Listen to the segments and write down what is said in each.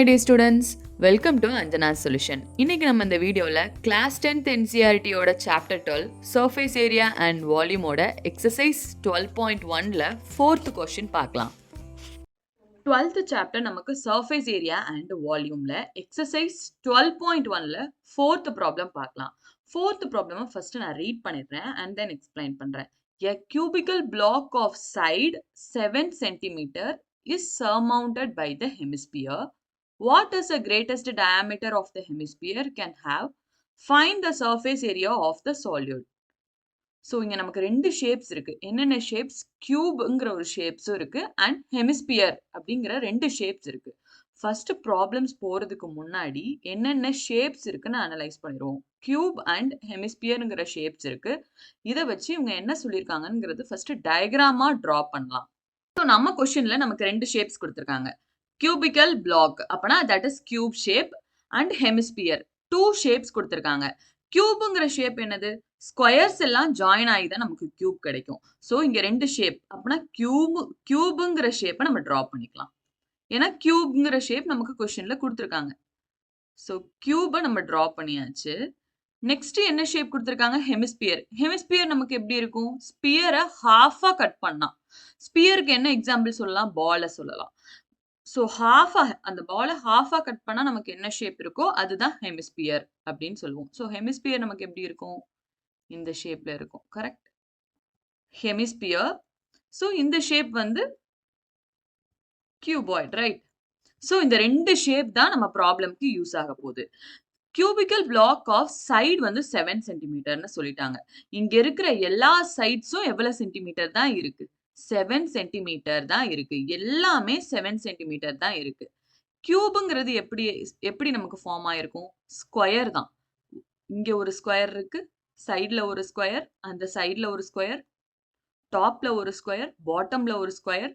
my dear students, welcome to Anjana's Solution. இன்னைக்கு நம்ம இந்த வீடியோல கிளாஸ் 10th NCERT ஓட சாப்டர் 12 சர்ஃபேஸ் ஏரியா அண்ட் வால்யூமோட எக்ஸசைஸ் 12.1ல 4th கொஸ்டின் பார்க்கலாம். 12th சாப்டர் நமக்கு சர்ஃபேஸ் ஏரியா அண்ட் வால்யூம்ல எக்ஸசைஸ் 12.1ல 4th ப்ராப்ளம் பார்க்கலாம். 4th ப்ராப்ளம் ஃபர்ஸ்ட் நான் ரீட் பண்ணிடுறேன் and then explain பண்றேன். A cubical block of side 7 cm is surmounted by the hemisphere. What is the greatest diameter of the hemisphere can have? Find the surface area of the solid. So இங்கே நமக்கு ரெண்டு shapes இருக்கு. என்னென்ன shapes? கியூப்ங்கிற ஒரு ஷேப்ஸும் இருக்கு and hemisphere அப்படிங்கிற ரெண்டு shapes இருக்கு. ஃபர்ஸ்ட் ப்ராப்ளம்ஸ் போறதுக்கு முன்னாடி என்னென்ன ஷேப்ஸ் இருக்குன்னு அனலைஸ் பண்ணிடுவோம். கியூப் அண்ட் ஹெமிஸ்பியருங்கிற ஷேப்ஸ் இருக்கு. இதை வச்சு இவங்க என்ன சொல்லியிருக்காங்கிறது ஃபர்ஸ்ட் டயக்ராமா டிரா பண்ணலாம். ஸோ நம்ம கொஸ்டின்ல நமக்கு ரெண்டு ஷேப்ஸ் கொடுத்துருக்காங்க. cubical block அப்பனா that is cube shape and hemisphere two shapes கொடுத்திருக்காங்க. கியூப்ங்கிற ஷேப் என்னது? ஸ்கொயர்ஸ் எல்லாம் ஜாயின் ஆகி தான் நமக்கு கியூப் கிடைக்கும். ஸோ இங்க ரெண்டு ஷேப் அப்பனா கியூப்ங்கிற ஷேப்பை நம்ம டிரா பண்ணிக்கலாம். ஏன்னா கியூப்ங்கிற ஷேப் நமக்கு கொஸ்டின்ல கொடுத்துருக்காங்க. ஸோ கியூபை நம்ம டிரா பண்ணியாச்சு. நெக்ஸ்ட் என்ன ஷேப் கொடுத்துருக்காங்க? ஹெமிஸ்பியர். ஹெமிஸ்பியர் நமக்கு எப்படி இருக்கும்? ஸ்பியரை ஹாஃபா கட் பண்ணலாம். ஸ்பியருக்கு என்ன எக்ஸாம்பிள் சொல்லலாம்? பாலை சொல்லலாம். ஸோ அந்த பாலை ஹாஃபா கட் பண்ணா நமக்கு என்ன ஷேப் இருக்கோ அதுதான் ஹெமிஸ்பியர் அப்படின்னு சொல்லுவோம். ஸோ ஹெமிஸ்பியர் நமக்கு எப்படி இருக்கும்? இந்த ஷேப்ல இருக்கும். Correct, hemisphere. ஸோ இந்த ஷேப் வந்து கியூபாய்ட், ரைட்? ஸோ இந்த ரெண்டு ஷேப் தான் நம்ம ப்ராப்ளம்க்கு யூஸ் ஆக போகுது. கியூபிக்கல் பிளாக் ஆஃப் சைடு வந்து 7 சென்டிமீட்டர்னு சொல்லிட்டாங்க. இங்க இருக்கிற எல்லா சைட்ஸும் எவ்வளவு சென்டிமீட்டர் தான் இருக்கு? 7 சென்டிமீட்டர் தான் இருக்கு. எல்லாமே 7 சென்டிமீட்டர் தான் இருக்கு. கியூப்ங்கிறது எப்படி நமக்கு ஃபார்ம் ஆயிருக்கும்? ஸ்கொயர் தான். இங்க ஒரு ஸ்கொயர் இருக்கு, சைடுல ஒரு ஸ்கொயர், அந்த சைடுல ஒரு ஸ்கொயர், டாப்ல ஒரு ஸ்கொயர், பாட்டம்ல ஒரு ஸ்கொயர்,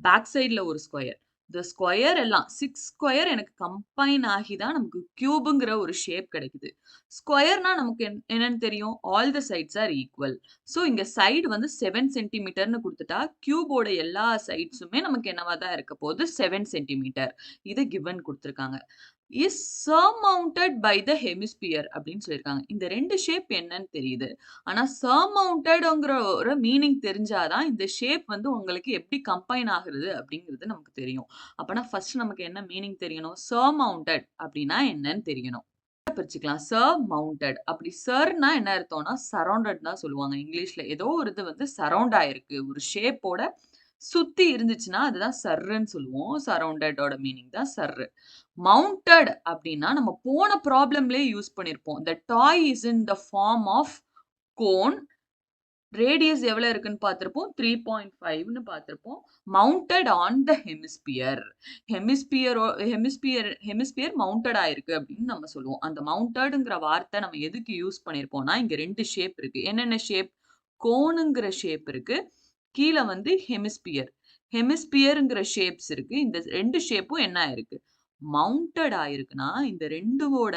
பேக் சைடுல ஒரு ஸ்கொயர். இந்த ஸ்கொயர் எல்லாம் 6 ஸ்கொயர் எனக்கு கம்பைன் ஆகி தான் நமக்கு கியூப்ங்கிற ஒரு ஷேப் கிடைக்குது. ஸ்கொயர்னா நமக்கு என்னன்னு தெரியும்? All the sides are equal. So இங்க சைடு வந்து 7 சென்டிமீட்டர்னு கொடுத்துட்டா கியூபோட எல்லா சைட்ஸுமே நமக்கு என்னவா தான் இருக்க போகுது? 7 சென்டிமீட்டர். இது கிவன் கொடுத்துருக்காங்க. Is surmounted by the hemisphere அப்படின்னு சொல்லியிருக்காங்க. இந்த ரெண்டு ஷேப் என்னன்னு தெரியுது. ஆனா சர்மவுண்டட்ங்கிற ஒரு மீனிங் தெரிஞ்சாதான் இந்த ஷேப் வந்து உங்களுக்கு எப்படி கம்பைன் ஆகுறது அப்படிங்கிறது நமக்கு தெரியும். அப்பனா ஃபர்ஸ்ட் நமக்கு என்ன மீனிங் தெரியணும்? சர்மவுண்டட் அப்படின்னா என்னன்னு தெரியணும். பிரிச்சுக்கலாம். சர்மவுண்டட். அப்படி சர்னா என்ன அர்த்தம்னா சரௌண்டட் தான் சொல்லுவாங்க இங்கிலீஷ்ல. ஏதோ ஒரு இது வந்து சரௌண்ட் ஆயிருக்கு, ஒரு ஷேப்போட சுத்தி இருந்துச்சுன்னா அதுதான் சர்ன்னு சொல்லுவோம். சரௌண்டடோட மீனிங் தான் சர்ரு. மவுண்டட் அப்படின்னா நம்ம போன ப்ராப்ளம்லயே யூஸ் பண்ணிருப்போம். the toy is in the form of cone. Radius எவ்வளவு இருக்குன்னு பார்த்திருப்போம்? 3.5ன்னு பார்த்திருப்போம். Mounted on the hemisphere. Hemisphere mounted ஆயிருக்கு அப்படின்னு நம்ம சொல்லுவோம். அந்த மவுண்டட்ங்கிற வார்த்தை நம்ம எதுக்கு யூஸ் பண்ணிருப்போம்னா இங்க ரெண்டு ஷேப் இருக்கு. என்னென்ன ஷேப்? கோனுங்கிற ஷேப் இருக்கு, கீழே வந்து ஹெமிஸ்பியர்ங்கிற ஷேப்ஸ் இருக்கு. இந்த ரெண்டு ஷேப்பும் என்ன ஆயிருக்கு? மவுண்டட் ஆயிருக்குன்னா இந்த ரெண்டோட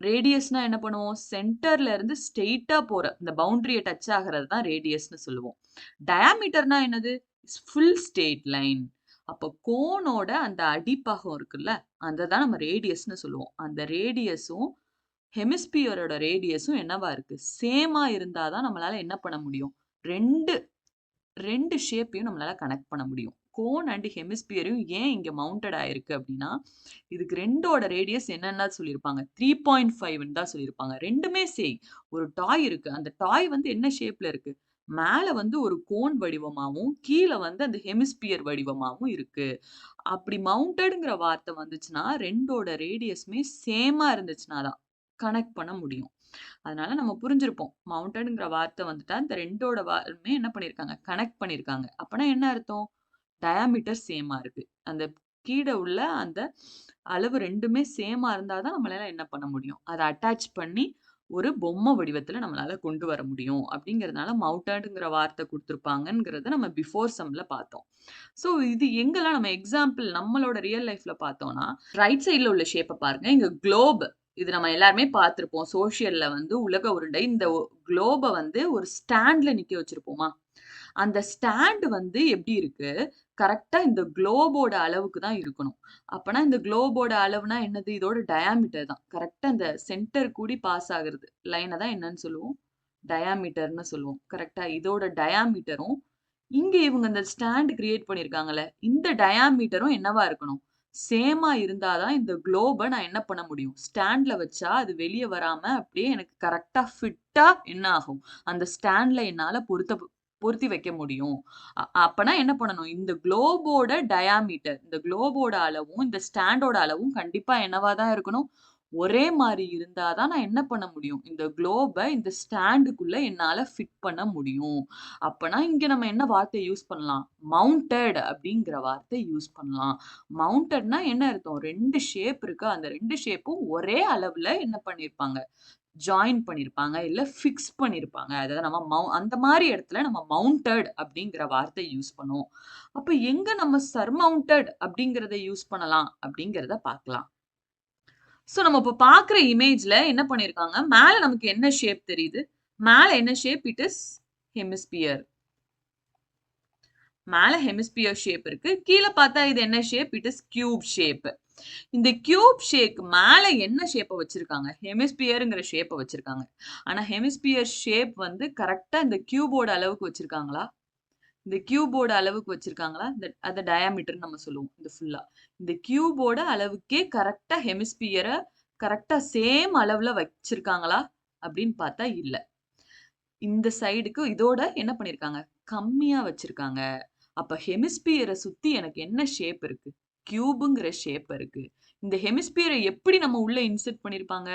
ரேடியஸ்னா என்ன பண்ணுவோம்? சென்டர்ல இருந்து ஸ்ட்ரெயிட்டா போற இந்த பவுண்டரியை டச் ஆகிறது தான் ரேடியஸ்னு சொல்லுவோம். டயாமீட்டர்னா என்னது? Full straight line. அப்போ கோனோட அந்த அடிப்பாகம் இருக்குல்ல, அந்த தான் நம்ம ரேடியஸ்னு சொல்லுவோம். அந்த ரேடியஸும் ஹெமிஸ்பியரோட ரேடியஸும் என்னவா இருக்கு? சேமா இருந்தாதான் நம்மளால என்ன பண்ண முடியும்? ரெண்டு ஷேப்பையும் நம்மளால கனெக்ட் பண்ண முடியும். கோன் அண்ட் ஹெமிஸ்பியரையும் ஏன் இங்க மவுண்டட் ஆயிருக்கு அப்படின்னா இதுக்கு ரெண்டோட ரேடியஸ் என்னன்னா சொல்லியிருப்பாங்க? 3.5 தான் சொல்லியிருப்பாங்க. ரெண்டுமே சேம். ஒரு டாய் இருக்கு, அந்த டாய் வந்து என்ன ஷேப்ல இருக்கு? மேல வந்து ஒரு கோன் வடிவமாவும் கீழே வந்து அந்த ஹெமிஸ்பியர் வடிவமாவும் இருக்கு. அப்படி மவுண்டட்ங்கிற வார்த்தை வந்துச்சுன்னா ரெண்டோட ரேடியஸ்மே சேமா இருந்துச்சுன்னா தான் கனெக்ட் பண்ண முடியும். அதனால நம்ம புரிஞ்சிருப்போம். மவுண்டட்ங்கிற வார்த்தை வந்துட்டா இந்த ரெண்டோட என்ன பண்ணிருக்காங்க? கனெக்ட் பண்ணிருக்காங்க. அப்பனா என்ன அர்த்தம்? டயாமீட்டர் சேமா இருக்கு. அந்த கீழே உள்ள அந்த அளவு ரெண்டுமே சேமா இருந்தாதான் நம்மளால என்ன பண்ண முடியும்? அதை அட்டாச் பண்ணி ஒரு பொம்மை வடிவத்துல நம்மளால கொண்டு வர முடியும். அப்படிங்கறதுனால மவுண்டட்ங்கிற வார்த்தை கொடுத்துருப்பாங்கங்கிறத நம்ம பிஃபோர் சம்ல பார்த்தோம். ஸோ இது எங்கெல்லாம் நம்ம எக்ஸாம்பிள் நம்மளோட ரியல் லைஃப்ல பார்த்தோம்னா ரைட் சைட்ல உள்ள ஷேப்பை பாருங்க. இங்க குளோப், இது நம்ம எல்லாருமே பார்த்திருப்போம். சோசியல்ல வந்து உலக உருண்டை. இந்த குளோபை வந்து ஒரு ஸ்டாண்ட்ல நிக்க வச்சிருப்போமா? அந்த ஸ்டாண்ட் வந்து எப்படி இருக்கு? கரெக்ட்டா இந்த குளோபோட அளவுக்கு தான் இருக்கணும். அப்பனா இந்த குளோபோட அளவுனா என்னது? இதோட டயாமீட்டர் தான். கரெக்ட்டா இந்த சென்டர் கூடி பாஸ் ஆகுறது. லைன தான் என்னன்னு சொல்லுவோம்? டயாமீட்டர்ன்னு சொல்லுவோம். கரெக்ட்டா? இதோட டயாமீட்டரும், இங்க இவங்க இந்த ஸ்டாண்ட் கிரியேட் பண்ணியிருக்காங்கல்ல, இந்த டயாமீட்டரும் என்னவா இருக்கணும்? சேமா இருந்தா தான் இந்த குளோப நான் என்ன பண்ண முடியும்? ஸ்டாண்ட்ல வச்சா அது வெளிய வராம அப்படியே எனக்கு கரெக்ட்டா ஃபிட்டா என்ன ஆகும்? அந்த ஸ்டாண்ட்ல என்னால பொருத்தி வைக்க முடியும். அப்பனா என்ன பண்ணணும்? இந்த குளோபோட டயாமீட்டர், இந்த குளோபோட அளவும், இந்த ஸ்டாண்டோட அளவும் கண்டிப்பா என்னவா தான் இருக்கணும்? ஒரே மாரி இருந்தா தான் நான் என்ன பண்ண முடியும்? இந்த குளோப இந்த ஸ்டாண்டுக்குள்ள என்னால ஃபிட் பண்ண முடியும். அப்பனா இங்க நம்ம என்ன வார்த்தை யூஸ் பண்ணலாம்? மவுண்டட் அப்படிங்கிற வார்த்தை யூஸ் பண்ணலாம். மவுண்டட்னா என்ன அர்த்தம்? 2 ஷேப் இருக்கு. அந்த 2 ஷேப்பும் ஒரே அளவுல என்ன பண்ணியிருப்பாங்க? ஜாயின் பண்ணியிருப்பாங்க. இல்ல ஃபிக்ஸ் பண்ணியிருப்பாங்க. அதாவது நம்ம அந்த மாரி இடத்துல நம்ம மவுண்டட் அப்படிங்கிற வார்த்தை யூஸ் பண்ணுவோம். அப்ப எங்க நம்ம சர்மவுண்டட் அப்படிங்கிறத யூஸ் பண்ணலாம் அப்படிங்கிறத பார்க்கலாம். நம்ம இப்ப பார்க்குற இமேஜ்ல என்ன பண்ணியிருக்காங்க, மேல நமக்கு என்ன ஷேப் தெரியுது? மேல என்ன ஷேப்? It is hemisphere. மேல ஹெமிஸ்பியர் ஷேப் இருக்கு. கீழ பார்த்தா இது என்ன shape? It is cube shape. இந்த கியூப் ஷேக் மேல என்ன ஷேப்ப வச்சிருக்காங்க? ஹெமிஸ்பியர்ங்கிற ஷேப்ப வச்சிருக்காங்க. ஆனா ஹெமிஸ்பியர் ஷேப் வந்து கரெக்ட்டா இந்த கியூபோட அளவுக்கு வச்சிருக்காங்களா? இந்த கியூபோட அளவுக்கு வச்சிருக்காங்களா? அத டயாமீட்டர்ன்னு நம்ம சொல்லுவோம். இது ஃபுல்லா. இந்த கியூபோட அளவுக்கே கரெக்ட்டா ஹெமிஸ்பியர கரெக்ட்டா சேம் அளவுல வச்சிருக்காங்களா? அப்படின்னு பார்த்தா இல்ல. இந்த சைடுக்கு இதோட என்ன பண்ணியிருக்காங்க? கம்மியா வச்சிருக்காங்க. அப்ப ஹெமிஸ்பியர சுத்தி எனக்கு என்ன ஷேப் இருக்கு? கியூப்ங்கிற ஷேப் இருக்கு. இந்த ஹெமிஸ்பியர எப்படி நம்ம உள்ள இன்சர்ட் பண்ணியிருப்பாங்க?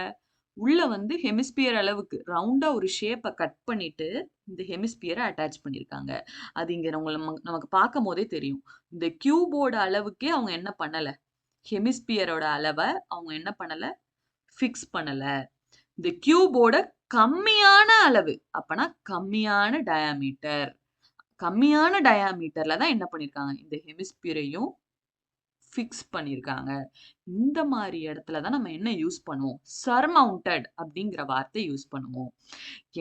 உள்ள வந்து ஹெமிஸ்பியர் அளவுக்கு ரவுண்டா ஒரு ஷேப்ப கட் பண்ணிட்டு, இந்த ஹெமிஸ்பியர அட்டாச் பண்ணியிருக்காங்க. அது இங்க நமக்கு பார்க்கும்போதே தெரியும். இந்த கியூபோட அளவுக்கே அவங்க என்ன பண்ணல? ஹெமிஸ்பியரோட அளவ அவங்க என்ன பண்ணல? ஃபிக்ஸ் பண்ணல. இந்த கியூபோட கம்மியான அளவு. அப்பன்னா கம்மியான டயாமீட்டர். கம்மியான டயாமீட்டர்ல தான் என்ன பண்ணியிருக்காங்க? இந்த ஹெமிஸ்பியரையும் ஃபிக்ஸ் பண்ணியிருக்காங்க. இந்த மாரி இடத்துல தான் நம்ம என்ன யூஸ் பண்ணுவோம்? சர்மவுண்டட் அப்படிங்கிற வார்த்தை யூஸ் பண்ணுவோம்.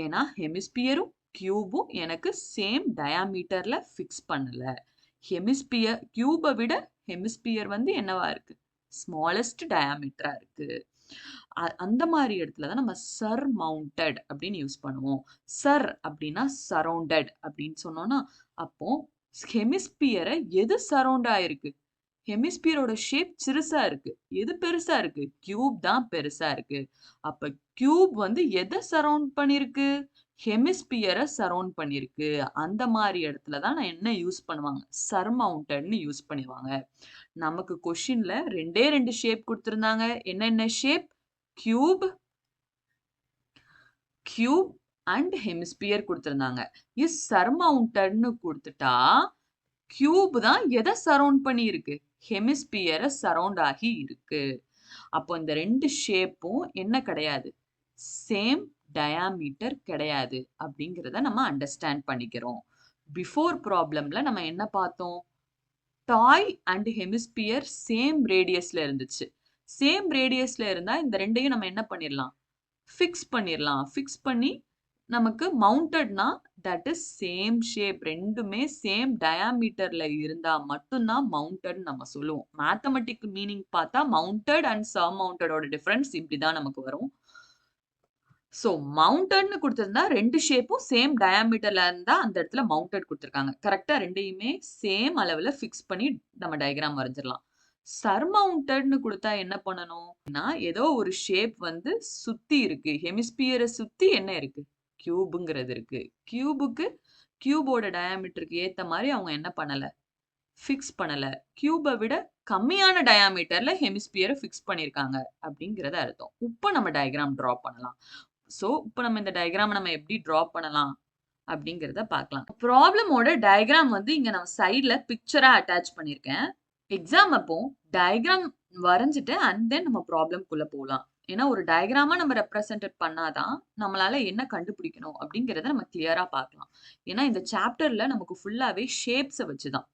ஏன்னா ஹெமிஸ்பியரும், கியூபும் எனக்கு சேம் டயாமீட்டர்ல ஃபிக்ஸ் பண்ணல. கியூப விட ஹெமிஸ்பியர் வந்து என்னவா இருக்கு? ஸ்மாலஸ்ட் டயாமீட்டரா இருக்கு. அந்த மாரி இடத்துல தான் நம்ம சர்மவுண்டட் அப்படின்னு யூஸ் பண்ணுவோம். அப்படின்னா சரவுண்டட் அப்படின்னு சொன்னோம்னா, அப்போ ஹெமிஸ்பியர எது சரவுண்ட் ஆயிருக்கு? ஹெமிஸ்பியரோட ஷேப் சிறுசா இருக்கு. எது பெருசா இருக்கு? கியூப் தான் பெருசா இருக்கு. அப்ப கியூப் வந்து எத சரவுண்ட் பண்ணிருக்கு? ஹெமிஸ்பியர சரவுண்ட் பண்ணிருக்கு. அந்த மாரி இடத்துல தான் நான் என்ன யூஸ் பண்ணுவாங்க? சர்மவுண்டட்ன்னு யூஸ் பண்ணுவாங்க. நமக்கு கொஸ்டின்ல 2 ஷேப் குடுத்திருந்தாங்க. என்னென்ன shape? Cube, cube and hemisphere குடுத்திருந்தாங்க. இஸ் சர்மவுண்டட்ன்னு குடுத்துட்டா, கியூப் தான் எத சரவுண்ட் பண்ணி இருக்கு? ஹெமிஸ்பியர சரவுண்ட் ஆகி இருக்கு. அப்போ இந்த 2 ஷேப்பும் என்ன கிடையாது? சேம் டயாமீட்டர் கிடையாது அப்படிங்கிறத நம்ம அண்டர்ஸ்டாண்ட் பண்ணிக்கிறோம். பிஃபோர் ப்ராப்ளம்ல நம்ம என்ன பார்த்தோம்? டாய் அண்ட் ஹெமிஸ்பியர் சேம் ரேடியஸ்ல இருந்துச்சு. சேம் ரேடியஸ்ல இருந்தா இந்த 2யும் நம்ம என்ன பண்ணிரலாம்? ஃபிக்ஸ் பண்ணிரலாம். ஃபிக்ஸ் பண்ணி நமக்கு மவுண்டட்னா தட் இஸ் சேம் ஷேப். 2மே சேம் டயாமீட்டர்ல இருந்தா மட்டும் தான் மவுண்டட்ன்னு நம்ம சொல்லுவோம். மேத்தமெட்டிக் மீனிங் பார்த்தா மவுண்டட் அண்ட் சர்மவுண்டடோட டிஃபரன்ஸ் இப்படி தான் நமக்கு வரும். மவுண்டட்ன்னு குடுத்திருந்தா 2 ஷேப்பும் சேம் டயாமீட்டர்ல இருந்தா அந்த இடத்துல மவுண்டட் குடுத்திருக்காங்க. கரெக்ட்டா 2யுமே சேம் அளவுல ஃபிக்ஸ் பண்ணி நம்ம டயகிராம் வரைஞ்சிரலாம். சர்மவுண்டட்ன்னு குடுத்தா என்ன பண்ணணும்னா, ஏதோ ஒரு ஷேப் வந்து சுத்தி இருக்கு. ஹெமிஸ்பியர சுத்தி என்ன இருக்கு? கியூப்ங்கிறது இருக்கு. கியூபோட டயாமீட்டருக்கு ஏத்த மாரி அவங்க என்ன பண்ணல? ஃபிக்ஸ் பண்ணல. கியூப விட கம்மியான டயாமீட்டர்ல ஹெமிஸ்பியர ஃபிக்ஸ் பண்ணியிருக்காங்க அப்படிங்கிறது அர்த்தம். இப்ப நம்ம டயகிராம் டிரா பண்ணலாம். இப்ப நம்ம இந்த டயகிராம நம்ம எப்படி டிரா பண்ணலாம் அப்படிங்கிறத பார்க்கலாம். ப்ராப்ளமோட டயகிராம் வந்து இங்க நான் சைடுல பிக்சரா அட்டாச் பண்ணியிருக்கேன். எக்ஸாம் அப்போ டயகிராம் வரைஞ்சிட்டு அண்ட் தென் நம்ம ப்ராப்ளம்குள்ள போலாம். ஏன்னா ஒரு டயகிராமா நம்ம ரெப்ரசன்டேட் பண்ணாதான் நம்மளால என்ன கண்டுபிடிக்கணும் அப்படிங்கிறத நம்ம கிளியரா பார்க்கலாம். ஏன்னா இந்த சாப்டர்ல நமக்கு ஃபுல்லாவே ஷேப்ஸ வச்சுதான்.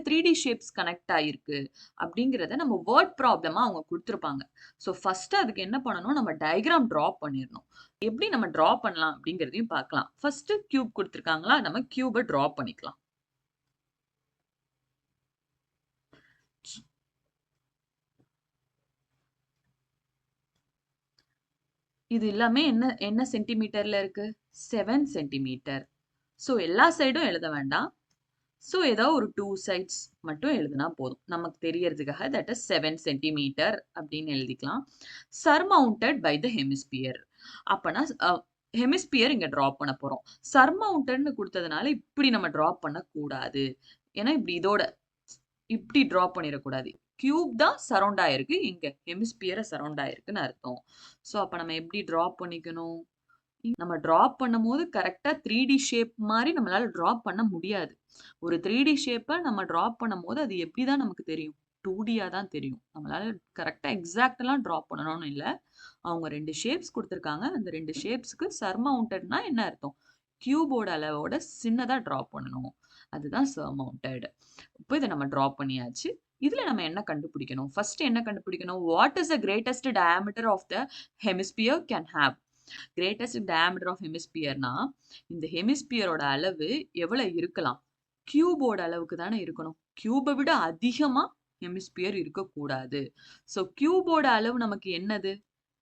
3D ஷேப்ஸ் கனெக்ட் ஆயிருக்கு அப்படிங்கிறத நம்ம வேர்ட் ப்ராப்ளமா அவங்க குடுத்துருப்பாங்க. ஸோ ஃபர்ஸ்ட் அதுக்கு என்ன பண்ணணும், நம்ம டயகிராம் டிரா பண்ணிரணும். எப்படி நம்ம டிரா பண்ணலாம் அப்படிங்கிறதையும் பார்க்கலாம். ஃபர்ஸ்ட் கியூப் குடுத்துருக்காங்களா, நம்ம கியூப டிரா பண்ணிக்கலாம். இது எல்லாமே என்ன என்ன சென்டிமீட்டர்ல இருக்கு? 7 சென்டிமீட்டர். ஸோ எல்லா சைடும் எழுத வேண்டாம். ஸோ ஏதோ ஒரு 2 சைட்ஸ் மட்டும் எழுதுனா போதும். நமக்கு தெரியறதுக்காக தட் இஸ் 7 சென்டிமீட்டர் அப்படின்னு எழுதிக்கலாம். சர்மவுண்டட் பை த ஹெமிஸ்பியர். அப்பனா ஹெமிஸ்பியர் இங்க டிரா பண்ண போறோம். சர்மவுண்டட்னு குடுத்ததுனால இப்படி நம்ம டிரா பண்ணக்கூடாது. ஏன்னா இப்படி இதோட இப்படி டிரா பண்ணிடக்கூடாது. கியூப் தான் சரவுண்ட் ஆயிருக்கு. இங்க ஹெமிஸ்பியரை சரவுண்ட் ஆயிருக்குன்னு அர்த்தம். ஸோ அப்ப நம்ம எப்படி டிரா பண்ணிக்கணும்? நம்ம டிரா பண்ணும்போது கரெக்ட்டா 3D ஷேப் மாரி நம்மளால டிரா பண்ண முடியாது. ஒரு 3D ஷேப்ப நம்ம டிரா பண்ணும்போது அது எப்படி தான் நமக்கு தெரியும்? 2Dயா தான் தெரியும். நம்மளால கரெக்ட்டா எக்ஸாக்ட்லாம் டிரா பண்ணணும்னு இல்ல. அவங்க 2 ஷேப்ஸ் குடுத்துருக்காங்க. அந்த 2 ஷேப்ஸ்க்கு சர்மவுண்டட்னா என்ன அர்த்தம்? கியூபோட அளவோட சின்னதா டிரா பண்ணணும். அதுதான் சர்மவுண்டட். இப்போ இத நம்ம டிரா பண்ணியாச்சு. இதுல நம்ம என்ன கண்டுபிடிக்கணும்? ஃபர்ஸ்ட் என்ன கண்டுபிடிக்கணும்? What is the greatest diameter of the hemisphere can have? Greatest diameter of ஹெமிஸ்பியர்னா, இந்த ஹெமிஸ்பியரோட அளவு எவ்வளவு இருக்கலாம்? கியூபோட அளவுக்கு தானே இருக்கணும். கியூப விட அதிகமா ஹெமிஸ்பியர் இருக்கக்கூடாது. ஸோ கியூபோட அளவு நமக்கு என்னது?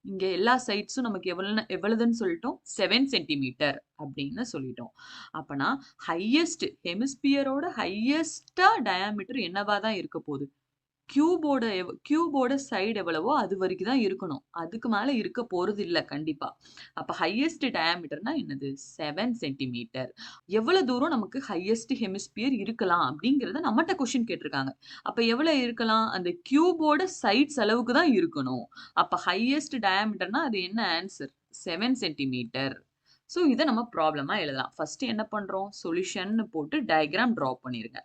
இங்க எல்லா சைட்ஸும் நமக்கு எவ்வளவுன்னு சொல்லிட்டோம்? 7 சென்டிமீட்டர் அப்படின்னு சொல்லிட்டோம். அப்பனா ஹையஸ்ட் ஹெமிஸ்பியரோட ஹையஸ்டா டயாமீட்டர் என்னவா தான் இருக்க போகுது? கியூபோட சைடு எவ்வளவோ அது வரைக்கும் தான் இருக்கணும். அதுக்கு மேல இருக்க போறது இல்ல கண்டிப்பா. அப்ப ஹையஸ்ட் டயாமீட்டர்னா என்னது? 7 சென்டிமீட்டர். எவ்வளவு தூரம் நமக்கு ஹையஸ்ட் ஹெமிஸ்பியர் இருக்கலாம் அப்படிங்கிறத நம்மட்ட கொஸ்டின் கேட்டிருக்காங்க. அப்ப எவ்வளவு இருக்கலாம்? அந்த கியூபோட சைட்ஸ் அளவுக்கு தான் இருக்கணும். அப்ப ஹையஸ்ட் டயாமீட்டர்னா அது என்ன ஆன்சர்? 7 சென்டிமீட்டர். ஸோ இத நம்ம ப்ராப்ளமா எழுதலாம். ஃபர்ஸ்ட் என்ன பண்றோம்? சொல்யூஷன்னு போட்டு டயகிராம் டிரா பண்ணிருங்க.